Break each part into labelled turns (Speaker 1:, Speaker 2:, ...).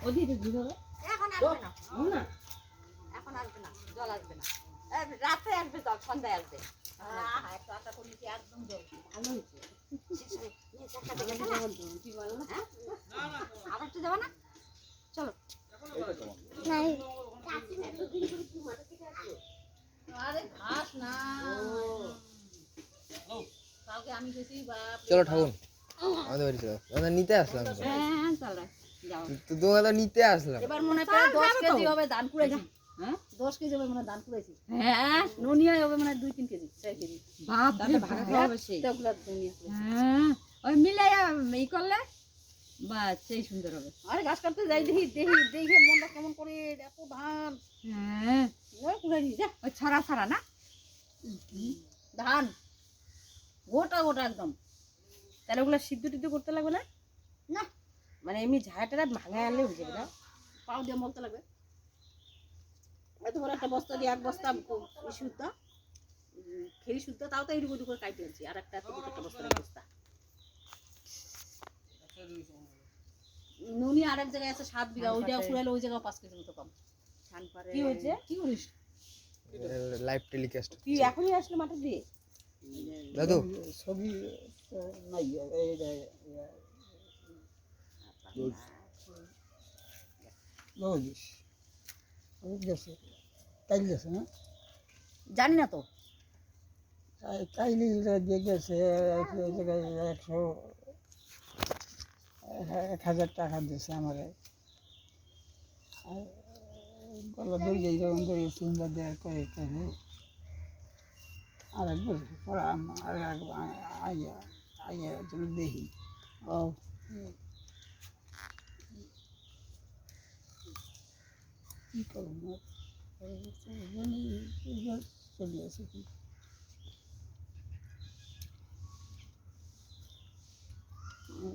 Speaker 1: ওদিকে ঘুরে
Speaker 2: এখন আসবে না না এখন আসবে না জল আসবে না রাতে আসবে জল সন্ধ্যায় আসবে একদম জল ভালো হয়েছে আবার তো যাবো না চলো আরে ঘাস না কালকে আমি গেছি
Speaker 3: চলো ঠাকুর আমাদের বাড়ি চলো আমরা নিতে আসলাম
Speaker 2: হ্যাঁ চলো যাও
Speaker 3: তো তোমাকে তো নিতে আসলাম
Speaker 2: এবার মনে হয় 10 কেজি হবে ধান কুড়াইছি হ্যাঁ 10 কেজি হবে মনে ধান কুড়াইছি হ্যাঁ নুনিয়া হবে মনে 2-3 কেজি 4 কেজি
Speaker 1: বাপ রে ভাগা খাওয়া হবে সেই হ্যাঁ ওই মিলাইয়া এই করলে বা সেই সুন্দর হবে
Speaker 2: আরে ঘাস কাটতে যাই দেখে মনটা কেমন করে এত ধান
Speaker 1: হ্যাঁ
Speaker 2: ওই কুড়াই যা
Speaker 1: ওই ছড়া ছড়া না
Speaker 2: ধান গোটা গোটা একদম তাহলে ওগুলো সিদ্ধ টিদ্ধ করতে লাগবে না না মানে এমনি ঝাঁটাটা ভাঙা আনলে হয়ে যাবে না পাও দিয়ে মলতে লাগবে এত বড় একটা বস্তা দিয়ে 1 বস্তা শুদ্ধ খেরি শুদ্ধ তাও তো এইটুকু করে কাটতে আনছি আর একটা বস্তা নুনি আরেক জায়গায় আছে 7 বিঘা ওইটা ফুরাইলে ওই জায়গায় 5 কেজি মতো কম কি হয়েছে কি করিস
Speaker 3: লাইভ টেলিকাস্ট
Speaker 2: তুই এখনই আসলে মাঠে দিয়ে
Speaker 3: দাদু
Speaker 4: ছবি নাই গেছে কাইল গেছে না
Speaker 2: জানি না তো
Speaker 4: কাইলি দিয়ে গেছে জায়গায় 1,000 টাকা দিয়েছে আমার গলা দড়িয়ে যখন দড়িয়ে চিন্তা দেওয়ার করে তাহলে আর একবার পরে আর আইয়া আইয়া তুমি দেখি
Speaker 2: ও
Speaker 4: কী করবো চলে আসে কি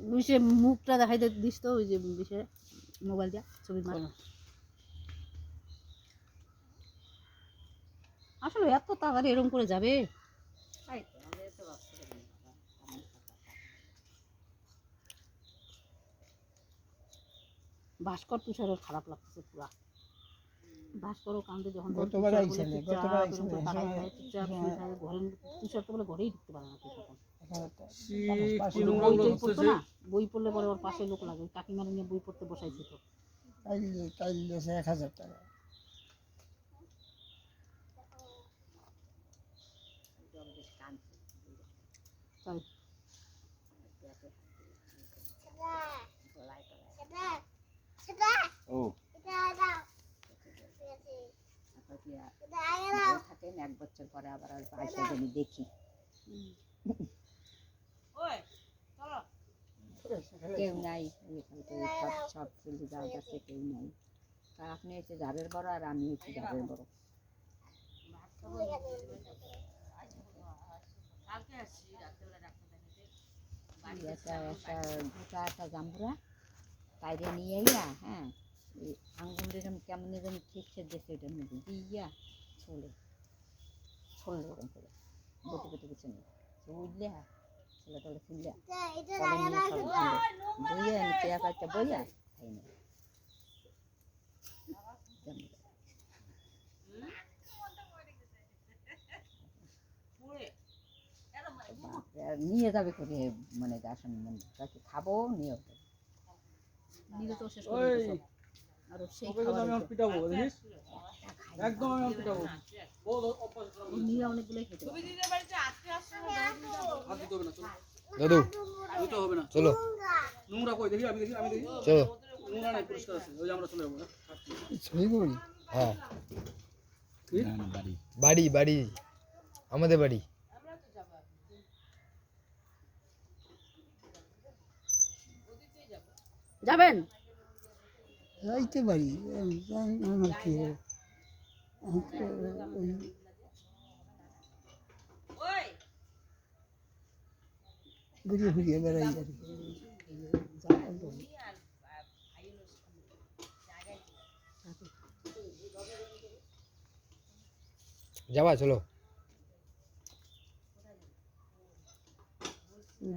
Speaker 2: লুইসে মুখটা দেখাই দিস তো ওই যে বিষয়ে মোবাইল দিয়া ছবি মার আসলে এত তাড়াতাড়ি এরকম করে যাবে ভাস্কর তুষারের খারাপ লাগতেছে পুরা ভাস্করও কান্দে যখন
Speaker 4: গতবার আইছিলে
Speaker 2: ঘরে তুষার তো বলে ঘরেই ঢুকতে পারে না বই পড়লে পরে ওর পাশে লোক লাগে কাকিমার নিয়ে বই পড়তে বসাইছে তো
Speaker 4: কাইল 1,000 টাকা
Speaker 1: থাকেন 1 বছর পরে আবার আসবে আমি দেখি কেউ নাই সব চলে যাওয়ার কাছে কেউ নাই আর আপনি হচ্ছে ঝাড়ের বড় আর আমি হচ্ছে ঝাড়ের বড় একটা জাম্বুরা বাইরে নিয়ে আইয়া হ্যাঁ আঙ্গুল এরকম কেমন যেন ঠিকছে দেশে এটার মধ্যে দিয়া ছড়লে এরকম করে বটে বটে পিছনে উঠলে ছেলে টলে খুললে বইয়া চেয়া কাটটা বইয়া খাই না নিয়ে যাবে করে মানে আসন মানে তাকে খাবো নিয়ে
Speaker 2: নিজে তো শেষ আর সেই
Speaker 4: একদম আমি পিটাবো
Speaker 2: নিয়ে অনেকগুলোই খেতে
Speaker 3: দাদু
Speaker 4: ওইটা হবে না
Speaker 3: চলো
Speaker 4: নোংরা কই দেখি আমি দেখি
Speaker 3: চলো
Speaker 4: নোংরা নাই পরিষ্কার আছে ওই আমরা চলে যাবো
Speaker 3: হ্যাঁ বাড়ি বাড়ি আমাদের বাড়ি
Speaker 2: যাবেন
Speaker 4: যাইতে পারি আমার কি ঘুরিয়ে ঘুরিয়ে বেড়াই আর কি
Speaker 3: যাবা চলো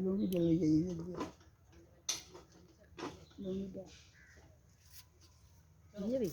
Speaker 4: লুঙ্গিটা লই যাই লুঙ্গিটা
Speaker 1: যাবি